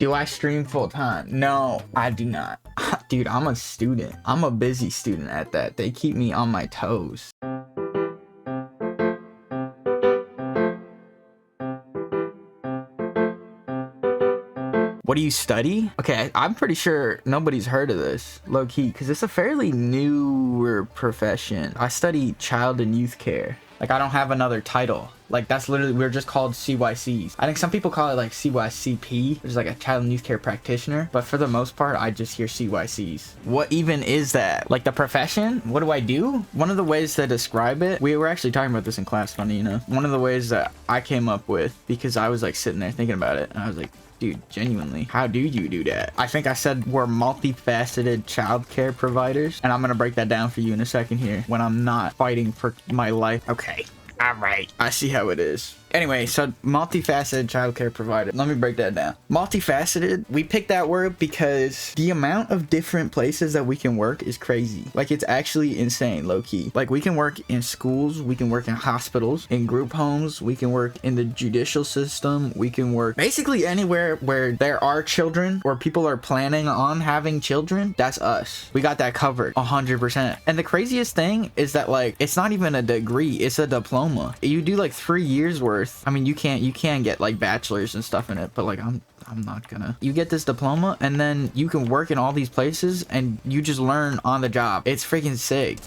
Do I stream full time? No, I do not. Dude, I'm a student. I'm a busy student at that. They keep me on my toes. What do you study? Okay, I'm pretty sure nobody's heard of this, low key, because it's a fairly newer profession. I study child and youth care. Like, I don't have another title. Like, that's literally, we're just called CYCs. I think some people call it like CYCP, which is like a child and youth care practitioner. But for the most part, I just hear CYCs. What even is that? Like, the profession? What do I do? One of the ways to describe it, we were actually talking about this in class, funny enough. One of the ways that I came up with, because I was like sitting there thinking about it, and I was like, dude, genuinely, how do you do that? I think I said we're multifaceted childcare providers, and I'm gonna break that down for you in a second here when I'm not fighting for my life. Okay, all right, I see how it is. Anyway, so multifaceted childcare provider. Let me break that down. Multifaceted, we picked that word because the amount of different places that we can work is crazy. Like, it's actually insane, low key. Like, we can work in schools, we can work in hospitals, in group homes, we can work in the judicial system, we can work basically anywhere where there are children or people are planning on having children. That's us. We got that covered 100%. And the craziest thing is that, like, it's not even a degree, it's a diploma. You do like 3 years worth. I mean, you can get like bachelors and stuff in it, but like I'm not gonna. You get this diploma and then you can work in all these places and you just learn on the job. It's freaking sick.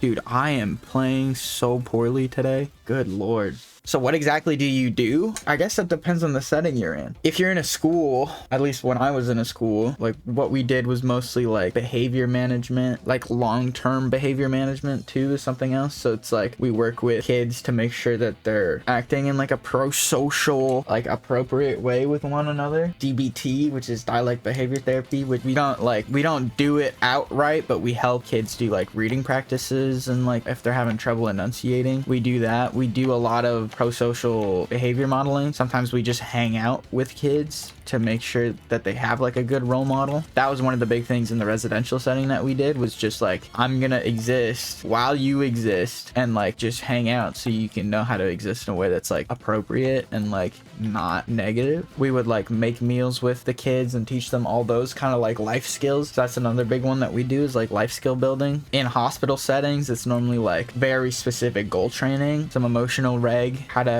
Dude, I am playing so poorly today. Good lord. So what exactly do you do? I guess that depends on the setting you're in. If you're in a school, at least when I was in a school, like what we did was mostly like behavior management, like long-term behavior management too is something else. So it's like we work with kids to make sure that they're acting in like a pro-social, like appropriate way with one another. DBT, which is dialect behavior therapy, which we don't do it outright, but we help kids do like reading practices and like if they're having trouble enunciating, we do that. We do a lot of pro-social behavior modeling. Sometimes we just hang out with kids to make sure that they have like a good role model. That was one of the big things in the residential setting that we did, was just like, I'm gonna exist while you exist and like just hang out so you can know how to exist in a way that's like appropriate and like not negative. We would like make meals with the kids and teach them all those kind of like life skills. So that's another big one that we do, is like life skill building. In hospital settings, it's normally like very specific goal training, some emotional how to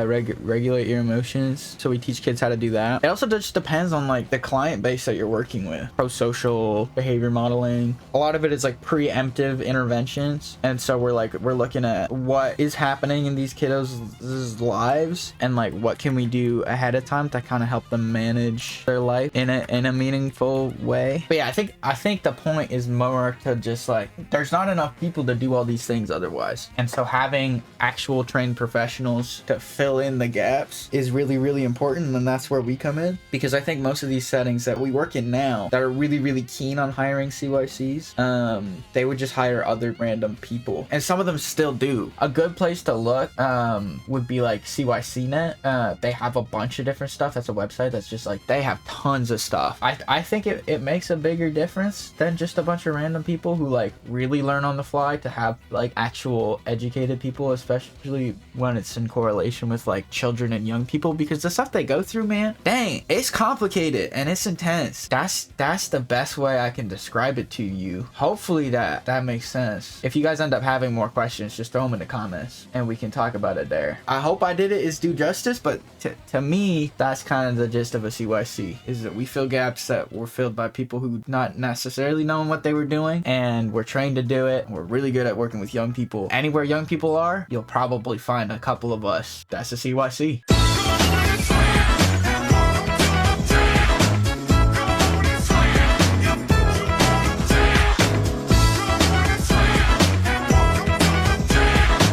regulate your emotions. So we teach kids how to do that. It also just depends on like the client base that you're working with. Pro-social behavior modeling, a lot of it is like preemptive interventions, and so we're looking at what is happening in these kiddos' lives and like what can we do ahead of time to kind of help them manage their life in a meaningful way. But yeah, I think the point is more to just like, there's not enough people to do all these things otherwise, and so having actual trained professionals to fill in the gaps is really, really important. And that's where we come in, because I think most of these settings that we work in now that are really, really keen on hiring CYCs, they would just hire other random people, and some of them still do. A good place to look would be like CYCnet. They have a bunch of different stuff. That's a website that's just like, they have tons of stuff. I think it makes a bigger difference than just a bunch of random people who like really learn on the fly, to have like actual educated people, especially when it's in correlation with like children and young people, because the stuff they go through, man, dang, it's complicated and it's intense. That's the best way I can describe it to you. Hopefully that makes sense. If you guys end up having more questions, just throw them in the comments and we can talk about it there. I hope I did it do justice, but to me, that's kind of the gist of a CYC, is that we fill gaps that were filled by people who not necessarily knowing what they were doing, and we're trained to do it. We're really good at working with young people. Anywhere young people are, you'll probably find a couple of us. That's a CYC.